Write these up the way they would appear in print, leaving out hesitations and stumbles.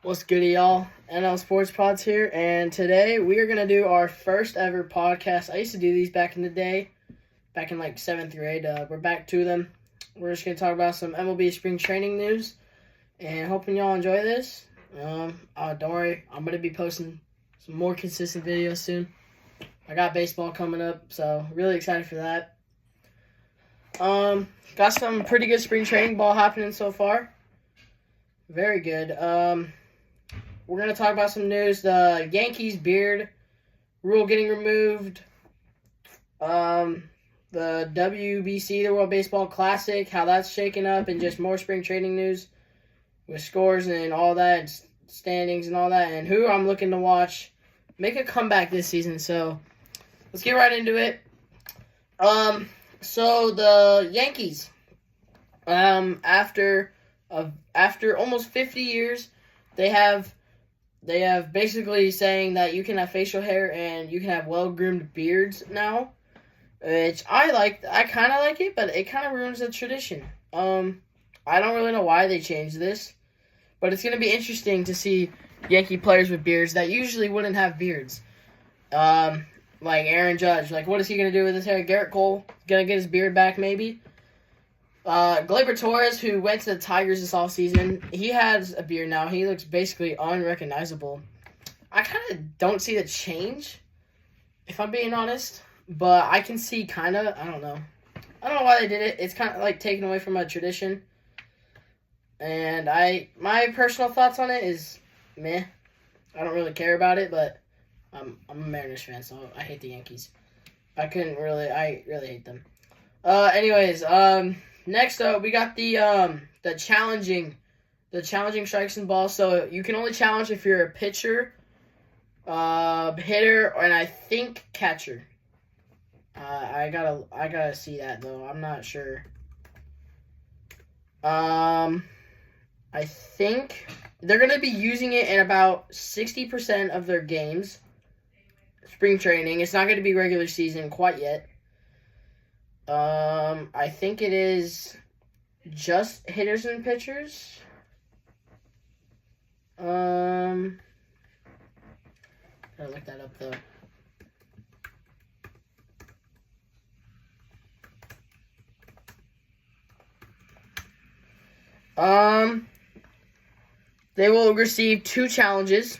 What's good, y'all? NL Sports Pods here, and today we are going to do our first ever podcast. I used to do these back in the day, back in like 7th grade. We're back to them. We're just going to talk about some MLB spring training news, and hoping y'all enjoy this. Don't worry, I'm going to be posting some more consistent videos soon. I got baseball coming up, so really excited for that. Got some pretty good spring training ball happening so far. Very good. We're going to talk about some news. The Yankees beard rule getting removed. The WBC, the World Baseball Classic, how that's shaking up, and just more spring training news with scores and all that, standings and all that, and who I'm looking to watch make a comeback this season. So let's get right into it. So the Yankees, after almost 50 years, they have basically saying that you can have facial hair and you can have well-groomed beards now, which I kind of like it, but it kind of ruins the tradition. I don't really know why they changed this, but it's going to be interesting to see Yankee players with beards that usually wouldn't have beards. Like Aaron Judge, what is he going to do with his hair? Garrett Cole, going to get his beard back maybe? Gleyber Torres, who went to the Tigers this offseason, he has a beard now. He looks basically unrecognizable. I kind of don't see the change, if I'm being honest. But I can see I don't know why they did it. It's kind of like taken away from a tradition. And my personal thoughts on it is meh. I don't really care about it, but I'm a Mariners fan, so I hate the Yankees. I really hate them. Anyways, next up, we got the challenging strikes and balls. So you can only challenge if you're a pitcher, hitter, and I think catcher. I gotta see that though. I'm not sure. I think they're gonna be using it in about 60% of their games. Spring training. It's not gonna be regular season quite yet. I think it is just hitters and pitchers. Gotta look that up though. They will receive 2 challenges.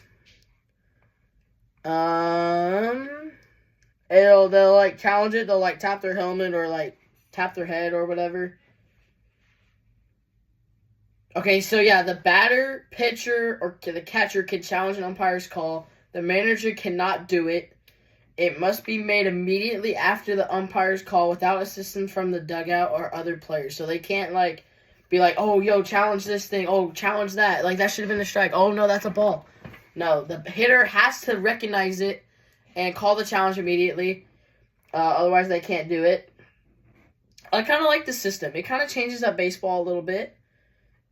They'll challenge it. They'll tap their helmet or tap their head or whatever. Okay, so yeah, the batter, pitcher, or the catcher can challenge an umpire's call. The manager cannot do it. It must be made immediately after the umpire's call without assistance from the dugout or other players. So they can't be like, oh, yo, challenge this thing. Oh, challenge that. That should have been a strike. Oh, no, that's a ball. No, the hitter has to recognize it and call the challenge immediately. Otherwise, they can't do it. I kind of like the system. It kind of changes up baseball a little bit.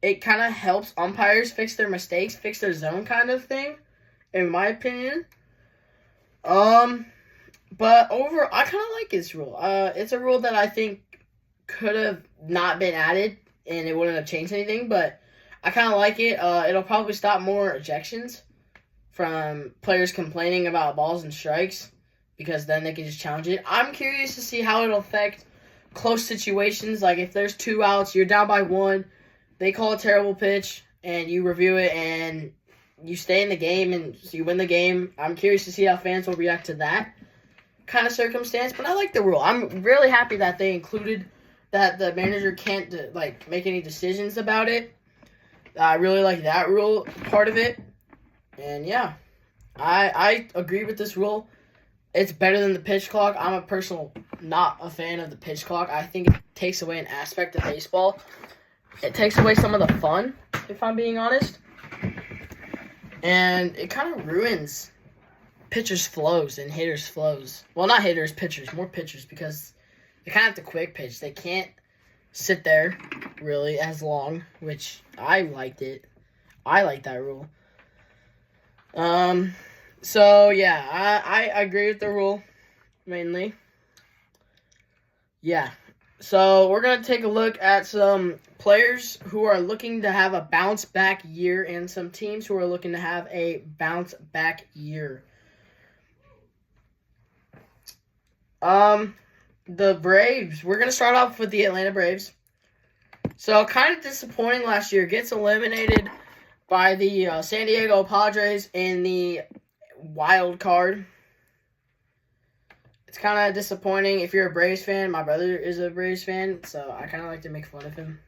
It kind of helps umpires fix their mistakes, fix their zone kind of thing, in my opinion. But overall, I kind of like this rule. It's a rule that I think could have not been added, and it wouldn't have changed anything, but I kind of like it. It'll probably stop more ejections from players complaining about balls and strikes, because then they can just challenge it. I'm curious to see how it'll affect close situations. If there's 2 outs, you're down by 1, they call a terrible pitch, and you review it, and you stay in the game, and you win the game. I'm curious to see how fans will react to that kind of circumstance, but I like the rule. I'm really happy that they included that the manager can't make any decisions about it. I really like that rule part of it. And yeah, I agree with this rule. It's better than the pitch clock. I'm not a fan of the pitch clock. I think it takes away an aspect of baseball. It takes away some of the fun, if I'm being honest. And it kind of ruins pitchers' flows and hitters' flows. Well, not hitters, pitchers. More pitchers, because they kind of have to quick pitch. They can't sit there really as long, which I liked it. I like that rule. So yeah, I agree with the rule, mainly. Yeah. So we're going to take a look at some players who are looking to have a bounce back year and some teams who are looking to have a bounce back year. The Braves. We're going to start off with the Atlanta Braves. So kind of disappointing last year. Gets eliminated by the San Diego Padres in the wild card. It's kind of disappointing if you're a Braves fan. My brother is a Braves fan, so I kind of like to make fun of him,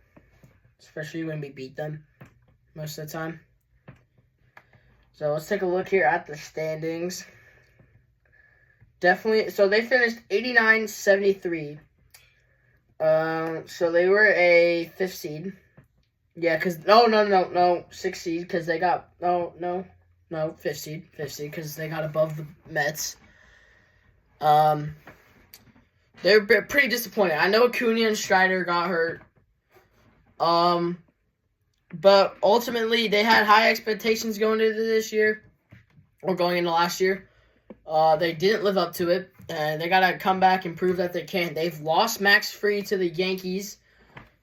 especially when we beat them most of the time. So let's take a look here at the standings. Definitely, so they finished 89-73. So they were a 5th seed. Yeah, because, no, 6th seed, because they got, no, 5th seed, because they got above the Mets. They're pretty disappointed. I know Acuna and Strider got hurt. But ultimately, they had high expectations going into this year, or going into last year. They didn't live up to it, and they got to come back and prove that they can. They've lost Max Fried to the Yankees,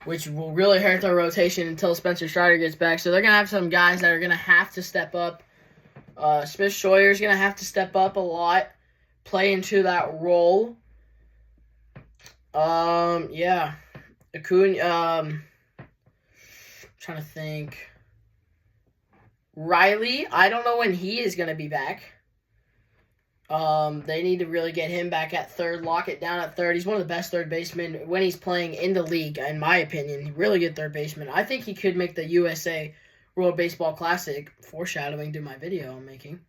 which will really hurt their rotation until Spencer Strider gets back. So they're going to have some guys that are going to have to step up. Smith Schroeder's going to have to step up a lot, play into that role. Yeah. Acuna, trying to think. Riley, I don't know when he is going to be back. They need to really get him back at third, lock it down at third. He's one of the best third basemen when he's playing in the league, in my opinion. Really good third baseman. I think he could make the USA World Baseball Classic, foreshadowing to my video I'm making.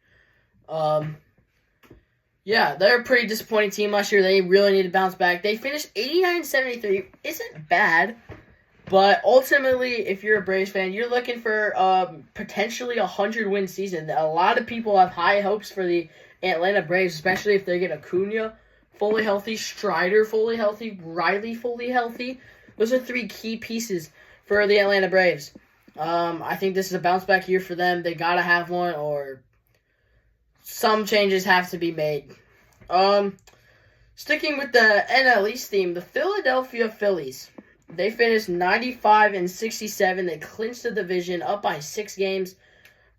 Yeah, they're a pretty disappointing team last year. They really need to bounce back. They finished 89-73. Isn't bad. But ultimately, if you're a Braves fan, you're looking for potentially a 100-win season. A lot of people have high hopes for the Atlanta Braves, especially if they get Acuna fully healthy, Strider fully healthy, Riley fully healthy. Those are 3 key pieces for the Atlanta Braves. I think this is a bounce-back year for them. They got to have one, or some changes have to be made. Sticking with the NL East theme, the Philadelphia Phillies. They finished 95-67. They clinched the division up by 6 games.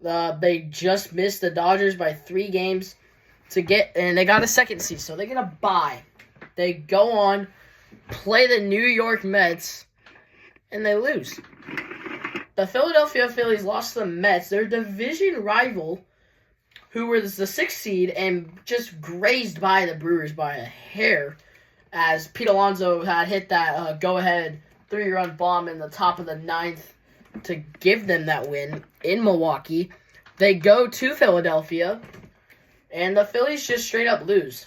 They just missed the Dodgers by 3 games and they got a 2nd seed, so they get a bye. They go on, play the New York Mets, and they lose. The Philadelphia Phillies lost to the Mets, their division rival, who was the 6th seed and just grazed by the Brewers by a hair, as Pete Alonso had hit that go-ahead 3-run bomb in the top of the 9th to give them that win in Milwaukee. They go to Philadelphia, and the Phillies just straight up lose.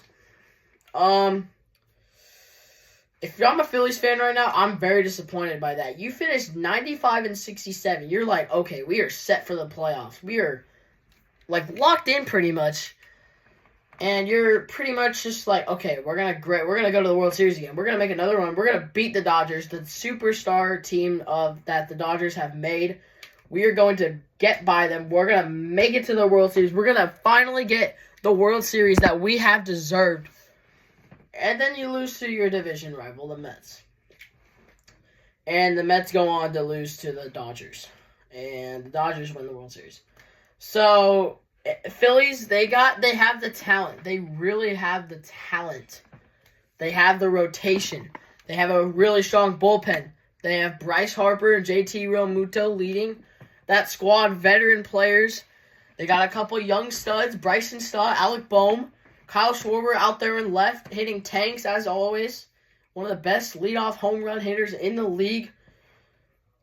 If I'm a Phillies fan right now, I'm very disappointed by that. You finished 95-67. You're like, okay, we are set for the playoffs. We are locked in pretty much. And you're pretty much just like, okay, we're gonna go to the World Series again. We're gonna make another one. We're gonna beat the Dodgers, the superstar team that the Dodgers have made. We are going to get by them. We're gonna make it to the World Series. We're gonna finally get the World Series that we have deserved. And then you lose to your division rival, the Mets. And the Mets go on to lose to the Dodgers. And the Dodgers win the World Series. So Phillies, they have the talent. They really have the talent. They have the rotation. They have a really strong bullpen. They have Bryce Harper and JT Realmuto leading that squad, veteran players. They got a couple young studs, Bryson Stott, Alec Boehm, Kyle Schwarber out there in left, hitting tanks as always. One of the best leadoff home run hitters in the league.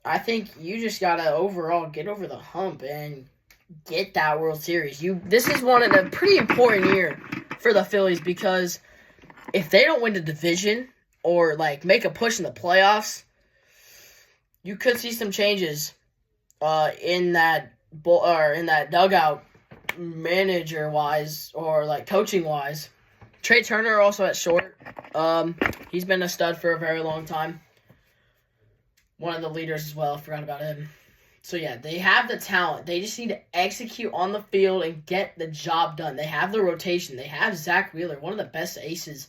I think you just got to overall get over the hump and get that World Series. This is one of the pretty important year for the Phillies, because if they don't win the division or make a push in the playoffs, you could see some changes in that dugout, manager wise or coaching wise. Trey Turner also at short. He's been a stud for a very long time. One of the leaders as well. Forgot about him. So, yeah, they have the talent. They just need to execute on the field and get the job done. They have the rotation. They have Zach Wheeler, one of the best aces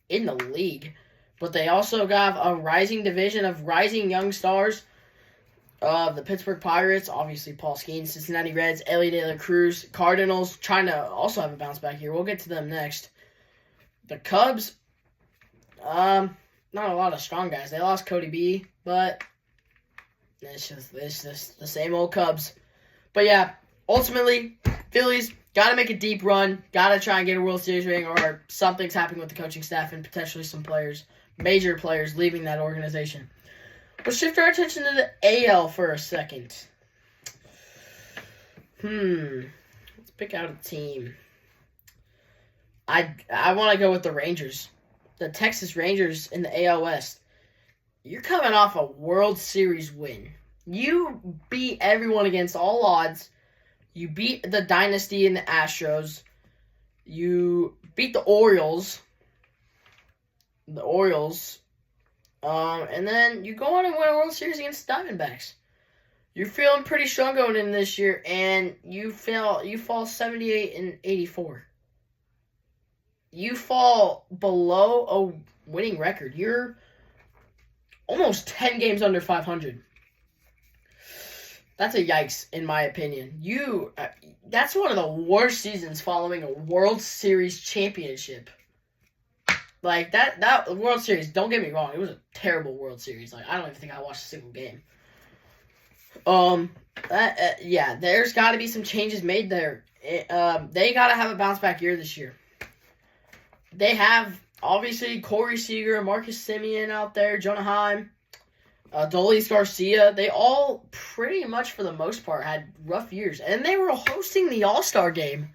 in the league. But they also got a rising division of rising young stars. The Pittsburgh Pirates, obviously Paul Skeens, Cincinnati Reds, Ellie De La Cruz, Cardinals, trying to also have a bounce back here. We'll get to them next. The Cubs, not a lot of strong guys. They lost Cody B, but it's just the same old Cubs. But yeah, ultimately, Phillies got to make a deep run. Got to try and get a World Series ring, or something's happening with the coaching staff and potentially some players, major players, leaving that organization. We'll shift our attention to the AL for a second. Let's pick out a team. I want to go with the Rangers. The Texas Rangers in the AL West. You're coming off a World Series win. You beat everyone against all odds. You beat the Dynasty and the Astros. You beat the Orioles. And then you go on and win a World Series against the Diamondbacks. You're feeling pretty strong going in this year, and you fall 78 and 84. You fall below a winning record. You're almost 10 games under 500. That's a yikes, in my opinion. That's one of the worst seasons following a World Series championship. Like, that World Series, don't get me wrong, it was a terrible World Series. Like, I don't even think I watched a single game. There's got to be some changes made there. They got to have a bounce-back year this year. They have, obviously, Corey Seager, Marcus Semien out there, Jonah Heim, Dolis Garcia. They all, pretty much for the most part, had rough years. And they were hosting the All-Star game.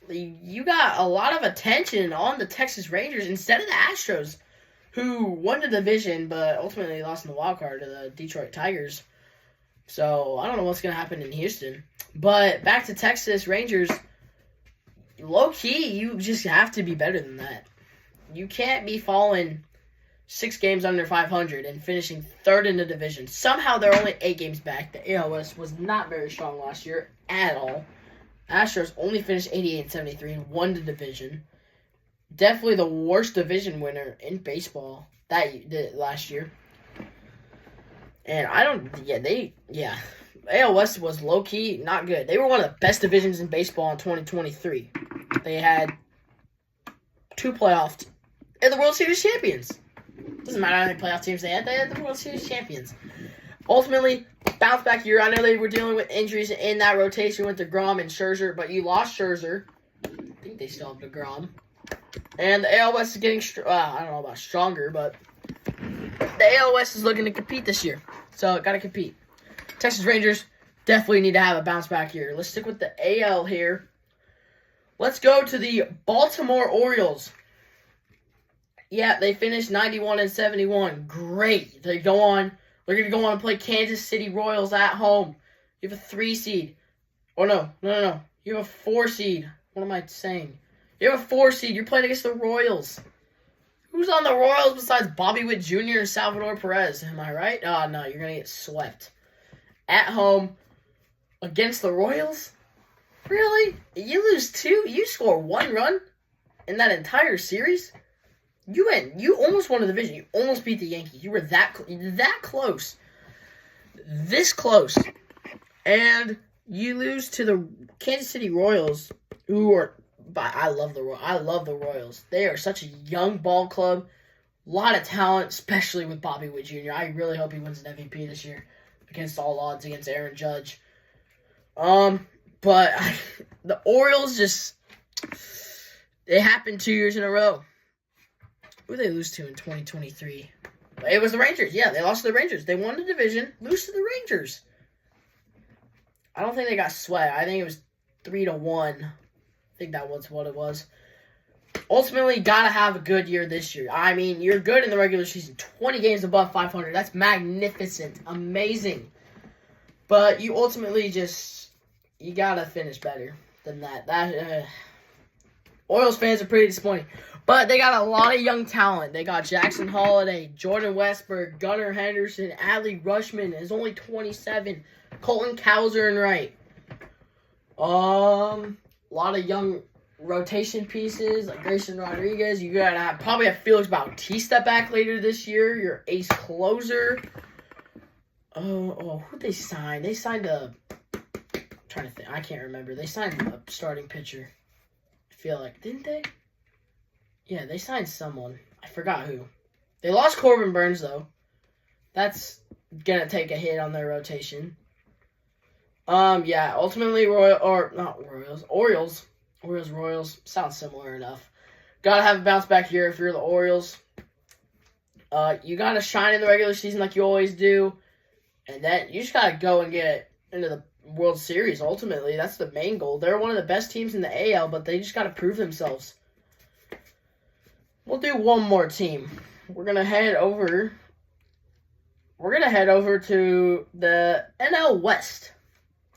You got a lot of attention on the Texas Rangers instead of the Astros, who won the division but ultimately lost in the wild card to the Detroit Tigers. So I don't know what's going to happen in Houston. But back to Texas Rangers, low-key, you just have to be better than that. You can't be falling 6 games under 500 and finishing third in the division. Somehow they're only 8 games back. The AL West was not very strong last year at all. Astros only finished 88 and 73 and won the division. Definitely the worst division winner in baseball last year. And AL West was low-key not good. They were one of the best divisions in baseball in 2023. They had 2 playoffs and the World Series champions. Doesn't matter how many playoff teams they had the World Series champions. Ultimately, bounce back year. I know they were dealing with injuries in that rotation with DeGrom and Scherzer, but you lost Scherzer. I think they still have DeGrom. And the AL West is getting, I don't know about stronger, but the AL West is looking to compete this year. So, got to compete. Texas Rangers definitely need to have a bounce back year. Let's stick with the AL here. Let's go to the Baltimore Orioles. Yeah, they finished 91 and 71. Great. They're going to go on and play Kansas City Royals at home. You have a 3 seed. Oh, no. You have a 4 seed. What am I saying? You have a 4 seed. You're playing against the Royals. Who's on the Royals besides Bobby Witt Jr. and Salvador Perez? Am I right? Oh, no. You're going to get swept. At home against the Royals? Really? You lose 2? You score 1 run in that entire series? You almost won the division. You almost beat the Yankees. You were that close. This close. And you lose to the Kansas City Royals, who are... I love the Royals. They are such a young ball club. A lot of talent, especially with Bobby Witt Jr. I really hope he wins an MVP this year against all odds against Aaron Judge. But the Orioles just... It happened 2 years in a row. Who did they lose to in 2023? It was the Rangers. Yeah, they lost to the Rangers. They won the division, lose to the Rangers. I don't think they got swept. I think it was 3-1. I think that was what it was. Ultimately, got to have a good year this year. I mean, you're good in the regular season. 20 games above 500. That's magnificent. Amazing. But you ultimately you got to finish better than that. Orioles fans are pretty disappointing. But they got a lot of young talent. They got Jackson Holliday, Jordan Westburg, Gunnar Henderson, Adley Rutschman is only 27, Colton Cowser and Wright. A lot of young rotation pieces like Grayson Rodriguez. You gotta probably have Felix Bautista back later this year. Your ace closer. Who'd they sign? They signed a. I'm trying to think. I can't remember. They signed a starting pitcher. I feel like, didn't they? Yeah, they signed someone. I forgot who. They lost Corbin Burns though. That's gonna take a hit on their rotation. Yeah. Ultimately, Orioles. Royals sounds similar enough. Gotta have a bounce back year if you're the Orioles. You gotta shine in the regular season like you always do, and then you just gotta go and get into the World Series. Ultimately, that's the main goal. They're one of the best teams in the AL, but they just gotta prove themselves. We'll do one more team. We're gonna head over to the NL West.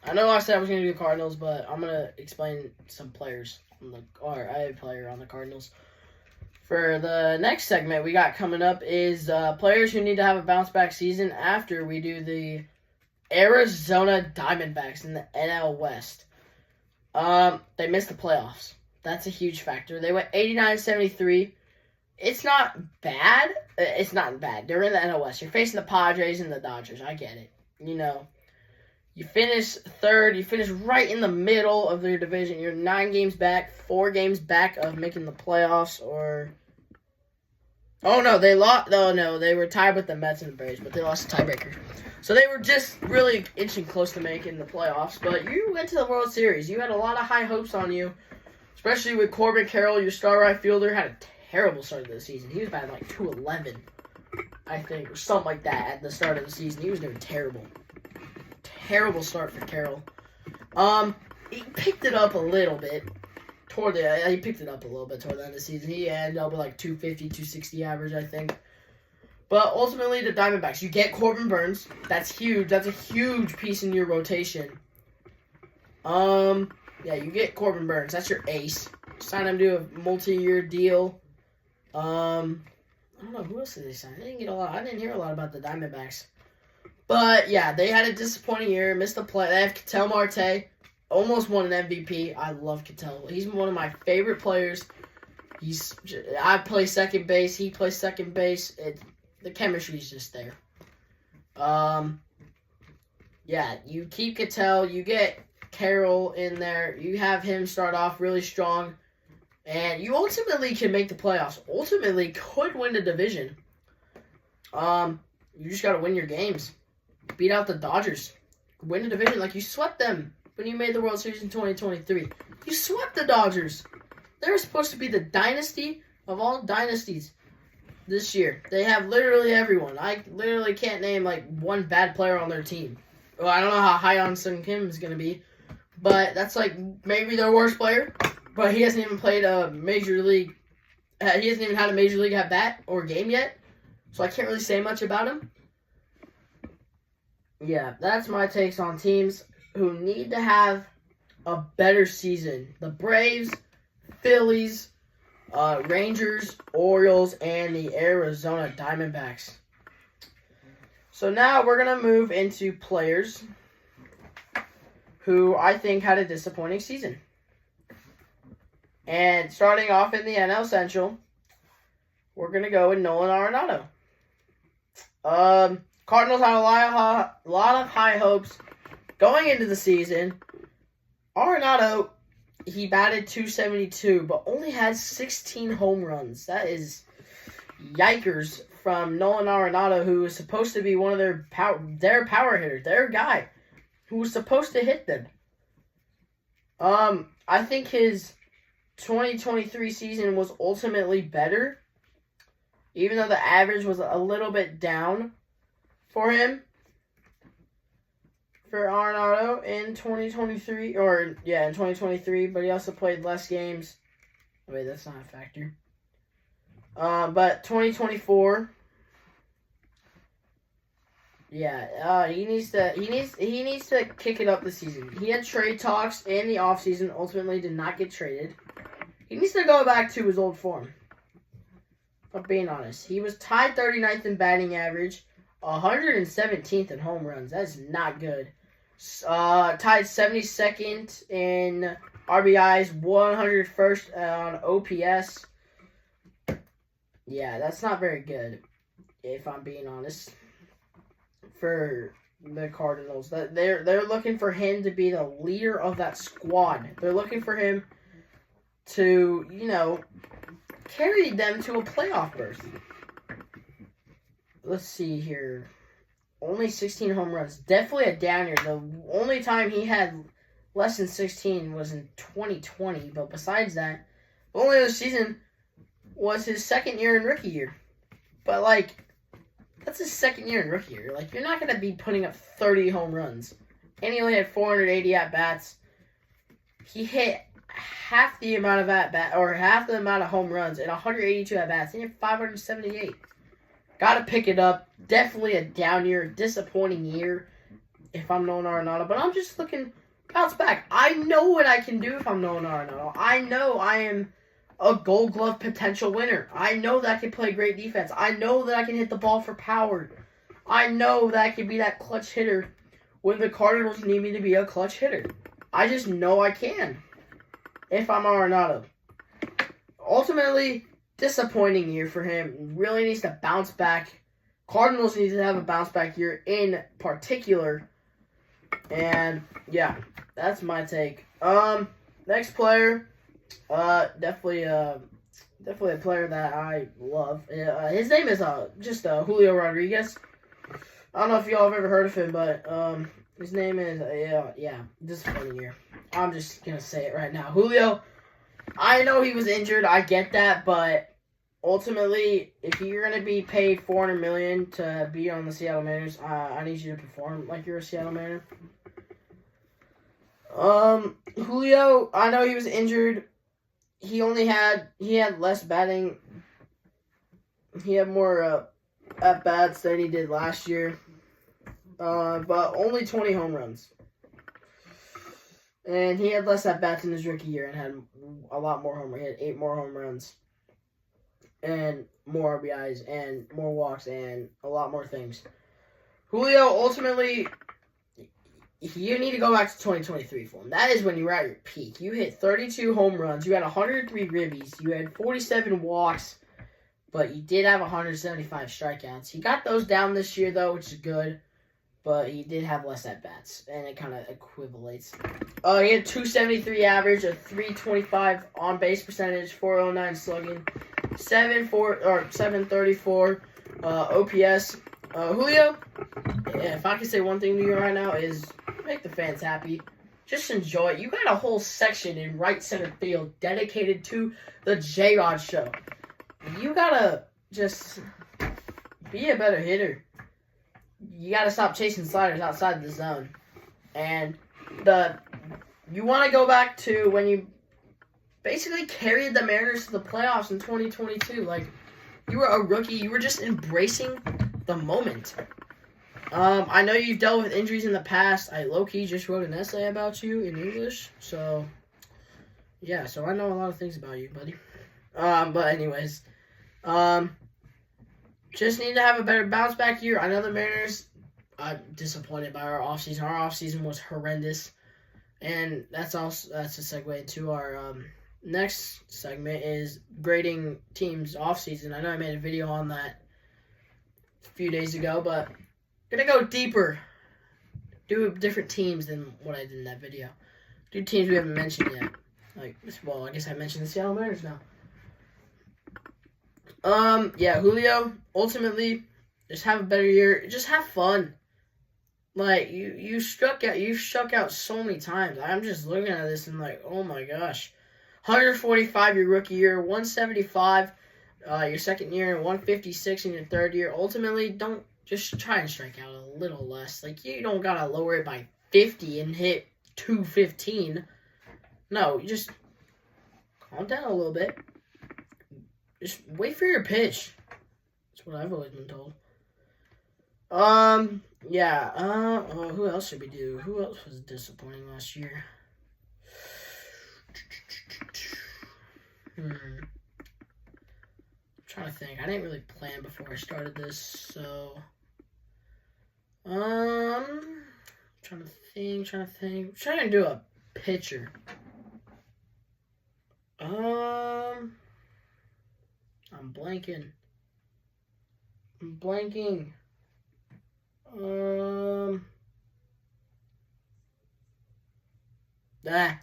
I know I said I was going to do the Cardinals, but I'm going to explain some players. I have a player on the Cardinals. For the next segment we got coming up is players who need to have a bounce-back season after we do the Arizona Diamondbacks in the NL West. They missed the playoffs. That's a huge factor. They went 89-73. It's not bad. It's not bad. They're in the NL West. You're facing the Padres and the Dodgers. I get it. You finish third. You finish right in the middle of their division. You're 9 games back, 4 games back of making the playoffs. They lost. No, they were tied with the Mets and the Braves, but they lost the tiebreaker. So they were just really inching close to making the playoffs. But you went to the World Series. You had a lot of high hopes on you, especially with Corbin Carroll, your star right fielder, had a terrible start of the season. He was batting like 211, I think, or something like that at the start of the season. He was doing terrible. Terrible start for Carroll. He picked it up a little bit toward the end of the season. He ended up with like 250, 260 average, I think. But ultimately, the Diamondbacks, you get Corbin Burns. That's huge. That's a huge piece in your rotation. You get Corbin Burns. That's your ace. Sign him to a multi-year deal. I don't know, who else did they sign? I didn't hear a lot about the Diamondbacks. But, yeah, they had a disappointing year, missed the play. They have Ketel Marte, almost won an MVP. I love Ketel. He's one of my favorite players. I play second base. He plays second base. The chemistry's just there. You keep Ketel. You get Carroll in there. You have him start off really strong. And you ultimately can make the playoffs. Ultimately could win the division. You just got to win your games. Beat out the Dodgers. Win the division like you swept them when you made the World Series in 2023. You swept the Dodgers. They were supposed to be the dynasty of all dynasties this year. They have literally everyone. I literally can't name like one bad player on their team. Well, I don't know how Hyun Sung Kim is going to be, but that's like maybe their worst player. But he hasn't even played a major league. He hasn't even had a major league at bat or game yet, so I can't really say much about him. Yeah, that's my takes on teams who need to have a better season. The Braves, Phillies, Rangers, Orioles, and the Arizona Diamondbacks. So now we're going to move into players who I think had a disappointing season. And starting off in the NL Central, we're going to go with Nolan Arenado. Cardinals had a lot of high hopes going into the season. Arenado, he batted .272, but only had 16 home runs. That is yikers from Nolan Arenado, who was supposed to be one of their power hitters, their guy, who was supposed to hit them. I think his 2023 season was ultimately better, even though the average was a little bit down for him, for Arenado in 2023, in 2023, but he also played less games. Wait, that's not a factor. But 2024, he needs to kick it up this season. He had trade talks in the offseason, ultimately did not get traded. He needs to go back to his old form. I'm being honest. He was tied 39th in batting average, 117th in home runs. That's not good. Tied 72nd in RBIs, 101st on OPS. Yeah, that's not very good, if I'm being honest, for the Cardinals. They're looking for him to be the leader of that squad. They're looking for him to, carry them to a playoff berth. Let's see here. Only 16 home runs. Definitely a down year. The only time he had less than 16 was in 2020. But besides that, the only other season was his second year in rookie year. But, that's his second year in rookie year. You're not going to be putting up 30 home runs. And he only had 480 at-bats. He hit half the amount of half the amount of home runs in 182 at-bats. He had 578. Got to pick it up. Definitely a down year, disappointing year if I'm Nolan Arenado. But I'm just looking bounce back. I know what I can do if I'm Nolan Arenado. I know I am a Gold Glove potential winner. I know that I can play great defense. I know that I can hit the ball for power. I know that I can be that clutch hitter when the Cardinals need me to be a clutch hitter. I just know I can if I'm Arenado. Ultimately, disappointing year for him. Really needs to bounce back. Cardinals need to have a bounce back year in particular. And yeah, that's my take. Next player, definitely a player that I love. His name is just Julio Rodriguez. I don't know if y'all have ever heard of him, but his name is disappointing year. I'm just gonna say it right now. Julio, I know he was injured. I get that, but ultimately, if you're gonna be paid $400 million to be on the Seattle Mariners, I need you to perform like you're a Seattle Mariner. Julio, I know he was injured. He had less batting. He had more at bats than he did last year. But only 20 home runs. And he had less at bats in his rookie year and had a lot more home runs. He had 8 more home runs. And more RBIs and more walks and a lot more things. Julio, ultimately, you need to go back to 2023 for him. That is when you were at your peak. You hit 32 home runs. You had 103 ribbies. You had 47 walks. But you did have 175 strikeouts. He got those down this year, though, which is good. But he did have less at-bats. And it kind of equivalates. He had 273 average, a 325 on-base percentage, 409 slugging, 734 OPS. Julio, if I can say one thing to you right now, is make the fans happy. Just enjoy it. You got a whole section in right center field dedicated to the J-Rod Show. You gotta just be a better hitter. You gotta stop chasing sliders outside the zone. And you want to go back to when you basically carried the Mariners to the playoffs in 2022. You were a rookie. You were just embracing the moment. I know you've dealt with injuries in the past. I low-key just wrote an essay about you in English. So, yeah. So I know a lot of things about you, buddy. But anyways. Just need to have a better bounce-back year. I know the Mariners, I'm disappointed by our offseason. Our offseason was horrendous. And that's a segue into our next segment is grading teams offseason. I know I made a video on that a few days ago, but I'm going to go deeper. Do different teams than what I did in that video. Do teams we haven't mentioned yet. I guess I mentioned the Seattle Mariners now. Julio, ultimately, just have a better year. Just have fun. You struck out so many times. I'm just looking at this and oh my gosh. 145 your rookie year, 175 your second year, and 156 in your third year. Ultimately, don't just try and strike out a little less. You don't gotta lower it by 50 and hit 215. No, you just calm down a little bit. Just wait for your pitch. That's what I've always been told. Who else should we do? Who else was disappointing last year? I'm trying to think. I didn't really plan before I started this, so trying to think. I'm trying to do a pitcher. I'm blanking. I'm blanking.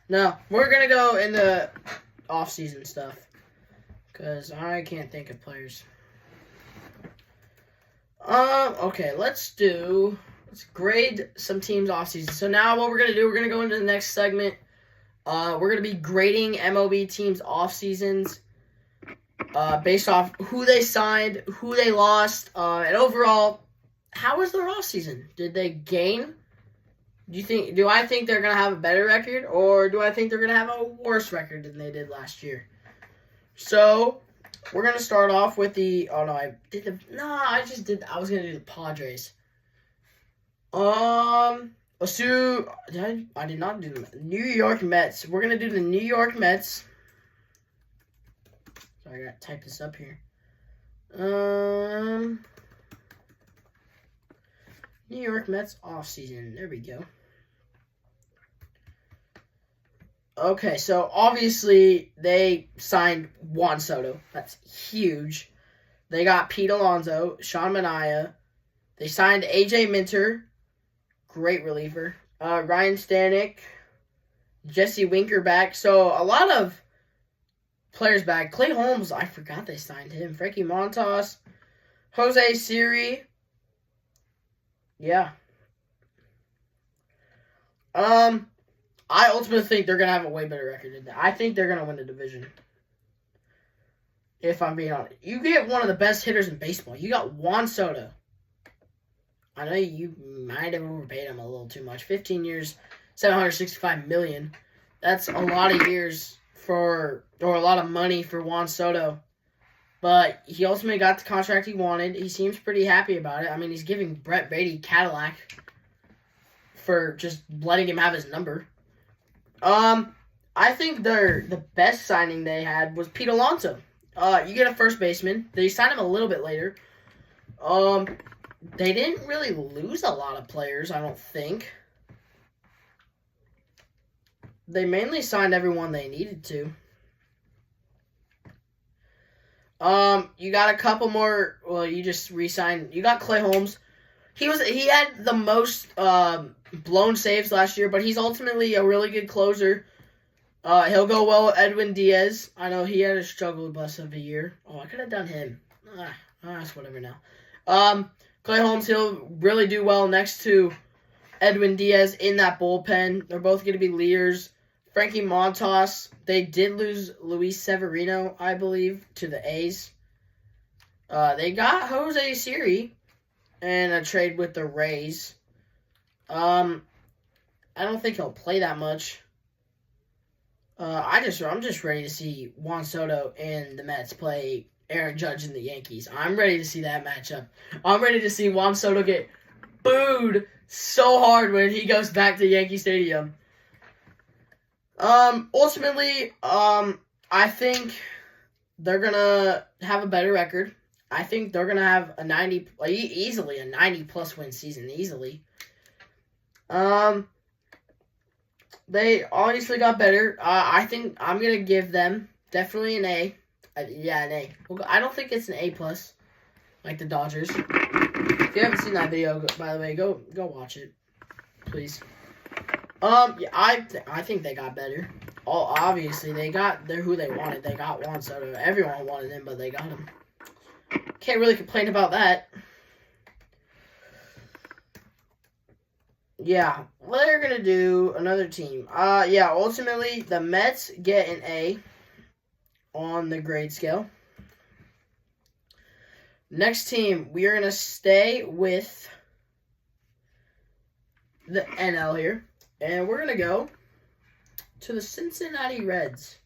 No. We're gonna go into off-season stuff. Because I can't think of players. Okay, let's grade some teams off-season. So now what we're gonna do, we're gonna go into the next segment. We're gonna be grading MLB teams off-seasons. Based off who they signed, who they lost, and overall, how was their off-season? Did they gain? Do I think they're gonna have a better record, or do I think they're gonna have a worse record than they did last year? So we're gonna start off with the. Oh no, I was gonna do the Padres. I did not do the New York Mets. We're gonna do the New York Mets. Sorry, I gotta type this up here. New York Mets offseason. There we go. Okay, so obviously they signed Juan Soto. That's huge. They got Pete Alonso, Sean Manaea. They signed AJ Minter, great reliever. Ryan Stanek, Jesse Winker back. So a lot of players back. Clay Holmes, I forgot they signed him. Frankie Montas, Jose Siri. Yeah. I ultimately think they're going to have a way better record than that. I think they're going to win the division. If I'm being honest. You get one of the best hitters in baseball. You got Juan Soto. I know you might have overpaid him a little too much. 15 years, $765 million. That's a lot of years or a lot of money for Juan Soto. But he ultimately got the contract he wanted. He seems pretty happy about it. I mean, he's giving Brett Beatty Cadillac for just letting him have his number. I think the best signing they had was Pete Alonso. You get a first baseman. They signed him a little bit later. They didn't really lose a lot of players, I don't think. They mainly signed everyone they needed to. You got a couple more. Well, you just re-signed. You got Clay Holmes. He had the most blown saves last year, but he's ultimately a really good closer. He'll go well with Edwin Diaz. I know he had a struggle bus of a year. Oh, I could have done him. That's whatever now. Clay Holmes, he'll really do well next to Edwin Diaz in that bullpen. They're both going to be leaders. Frankie Montas, they did lose Luis Severino, I believe, to the A's. They got Jose Siri in a trade with the Rays. I don't think he'll play that much. I'm just ready to see Juan Soto and the Mets play Aaron Judge and the Yankees. I'm ready to see that matchup. I'm ready to see Juan Soto get booed so hard when he goes back to Yankee Stadium. Ultimately, I think they're gonna have a better record. I think they're gonna have easily a 90+ win season, easily. They obviously got better. I think I'm gonna give them definitely an A. An A. I don't think it's an A+, like the Dodgers. If you haven't seen that video, by the way, go watch it, please. Yeah, I think they got better. Obviously, they're who they wanted. They got Juan Soto. Everyone wanted him, but they got him. Can't really complain about that. Yeah, we're gonna do another team. Ultimately, the Mets get an A on the grade scale. Next team, we are gonna stay with the NL here. And we're going to go to the Cincinnati Reds.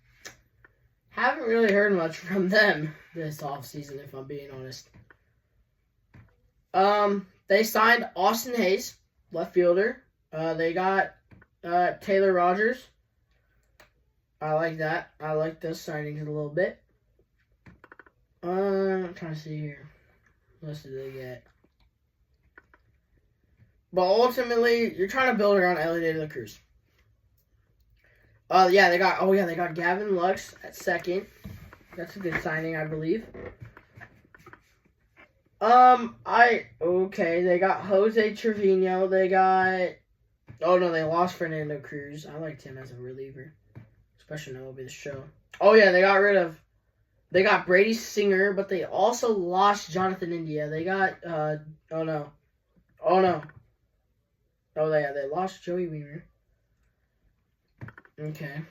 Haven't really heard much from them this offseason, if I'm being honest. They signed Austin Hayes, left fielder. They got Taylor Rogers. I like that. I like those signings a little bit. I'm trying to see here. What else did they get? But ultimately, you're trying to build around Elly De La Cruz. Yeah, they got Gavin Lux at second. That's a good signing, I believe. They got Jose Trevino. They got. Oh no, they lost Fernando Cruz. I liked him as a reliever, especially now will be the show. Oh yeah, They got Brady Singer, but they also lost Jonathan India. They got oh no. Oh yeah, they lost Joey Weaver. Okay.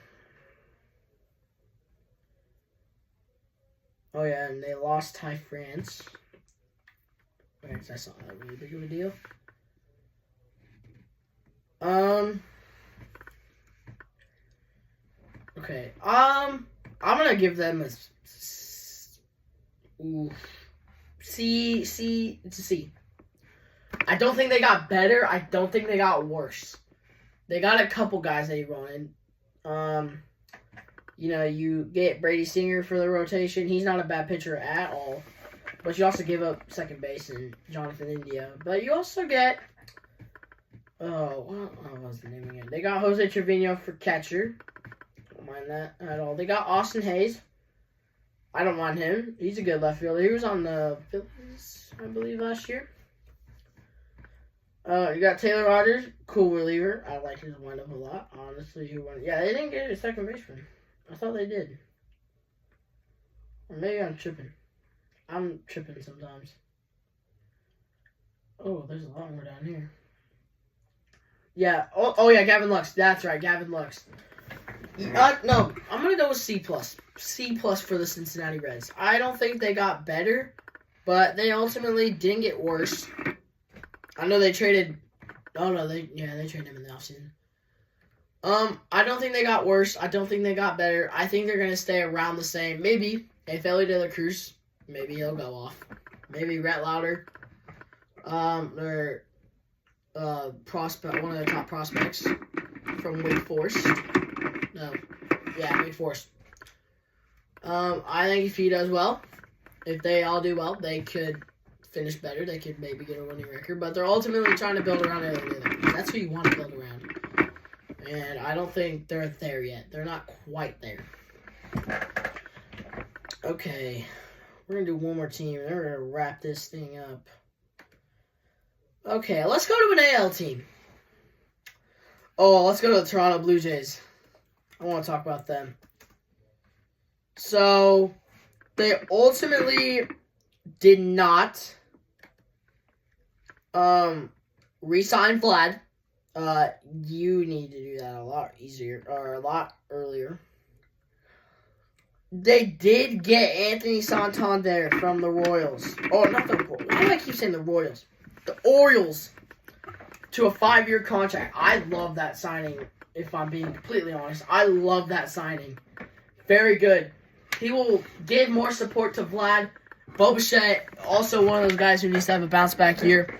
Oh yeah, and they lost Ty France. Okay, that's not that really big of a deal. Okay. I'm gonna give them a C. It's a C. I don't think they got better. I don't think they got worse. They got a couple guys they wanted. You get Brady Singer for the rotation. He's not a bad pitcher at all. But you also give up second base and Jonathan India. But you also get what was the name again? They got Jose Trevino for catcher. Don't mind that at all. They got Austin Hayes. I don't mind him. He's a good left fielder. He was on the Phillies, I believe, last year. You got Taylor Rogers, cool reliever. I like his windup a lot. Honestly, Yeah, they didn't get a second baseman. I thought they did. Or maybe I'm tripping. I'm tripping sometimes. Oh, there's a lot more down here. Yeah. Oh yeah, Gavin Lux. That's right, Gavin Lux. No, I'm gonna go with C+. C+ for the Cincinnati Reds. I don't think they got better, but they ultimately didn't get worse. I know they traded. Oh no, they traded him in the offseason. I don't think they got worse. I don't think they got better. I think they're gonna stay around the same. Maybe if Ellie De La Cruz, maybe he'll go off. Maybe Rhett Lauder. Their prospect, one of the top prospects from Wake Forest. Wake Forest. I think if he does well, if they all do well, they could finish better. They could maybe get a winning record, but they're ultimately trying to build around it. That's who you want to build around. And I don't think they're there yet. They're not quite there. Okay. We're going to do one more team, and we're going to wrap this thing up. Okay, let's go to an AL team. Oh, let's go to the Toronto Blue Jays. I want to talk about them. So, they ultimately did not re-sign Vlad. You need to do that a lot easier, or a lot earlier. They did get Anthony Santander from the Royals. Oh, not the Royals. Why do I keep saying the Royals? The Orioles. To a 5-year contract. I love that signing, if I'm being completely honest. I love that signing. Very good. He will give more support to Vlad. Bo Bichette, also one of those guys who needs to have a bounce back year.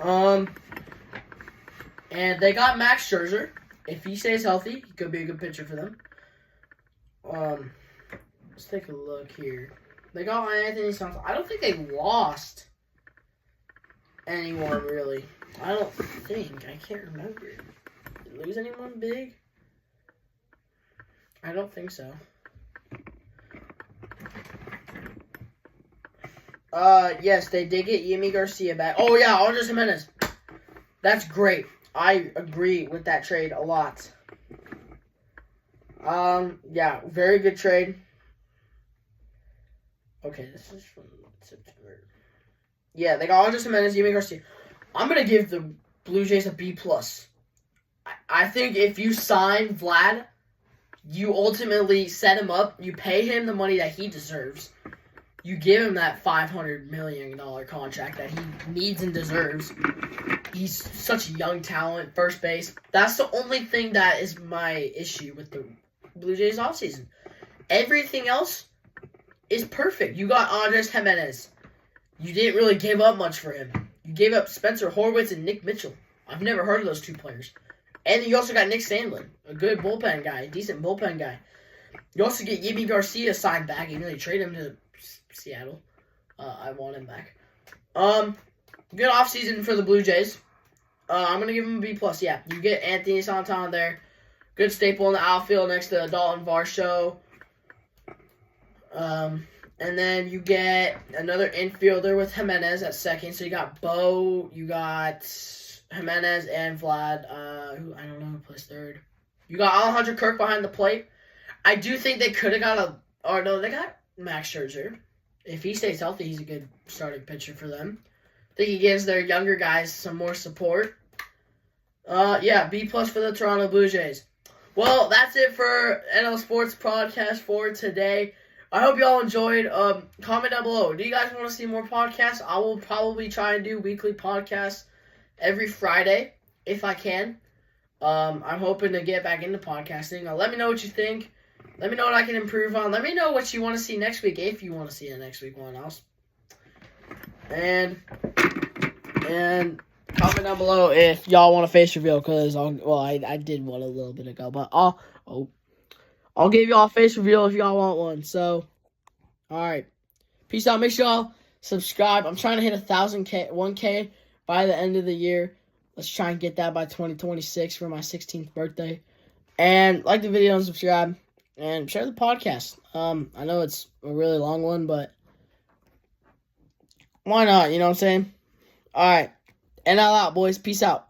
And they got Max Scherzer. If he stays healthy, he could be a good pitcher for them. Let's take a look here. They got Anthony Santander. I don't think they lost anyone, really. I don't think. I can't remember. Did they lose anyone big? I don't think so. Yes, they did get Yimi Garcia back. Oh, yeah, Andres Jimenez. That's great. I agree with that trade a lot. Yeah, very good trade. Okay, this is from September. Yeah, they got Andres Jimenez, Yimi Garcia. I'm going to give the Blue Jays a B+. I think if you sign Vlad, you ultimately set him up. You pay him the money that he deserves. You give him that $500 million contract that he needs and deserves. He's such a young talent, first base. That's the only thing that is my issue with the Blue Jays offseason. Everything else is perfect. You got Andres Jimenez. You didn't really give up much for him. You gave up Spencer Horwitz and Nick Mitchell. I've never heard of those two players. And you also got Nick Sandlin, a good bullpen guy, a decent bullpen guy. You also get Yimi Garcia signed back, even though you trade him to Seattle. I want him back. Good offseason for the Blue Jays. I'm going to give him a B+. Yeah, you get Anthony Santander there. Good staple in the outfield next to Dalton Varsho. And then you get another infielder with Jimenez at second. So you got Bo, you got Jimenez, and Vlad. Who I don't know who plays third. You got Alejandro Kirk behind the plate. I do think they could have they got Max Scherzer. If he stays healthy, he's a good starting pitcher for them. I think he gives their younger guys some more support. B+ for the Toronto Blue Jays. Well, that's it for NL Sports Podcast for today. I hope y'all enjoyed. Comment down below. Do you guys want to see more podcasts? I will probably try and do weekly podcasts every Friday if I can. I'm hoping to get back into podcasting. Let me know what you think. Let me know what I can improve on. Let me know what you want to see next week, if you want to see it next week, one else. And comment down below if y'all want a face reveal, because I did one a little bit ago, but I'll give y'all a face reveal if y'all want one. So, all right, peace out. Make sure y'all subscribe. I'm trying to hit 1K by the end of the year. Let's try and get that by 2026 for my 16th birthday. And like the video and subscribe. And share the podcast. I know it's a really long one, but why not? You know what I'm saying? All right. And all out, boys. Peace out.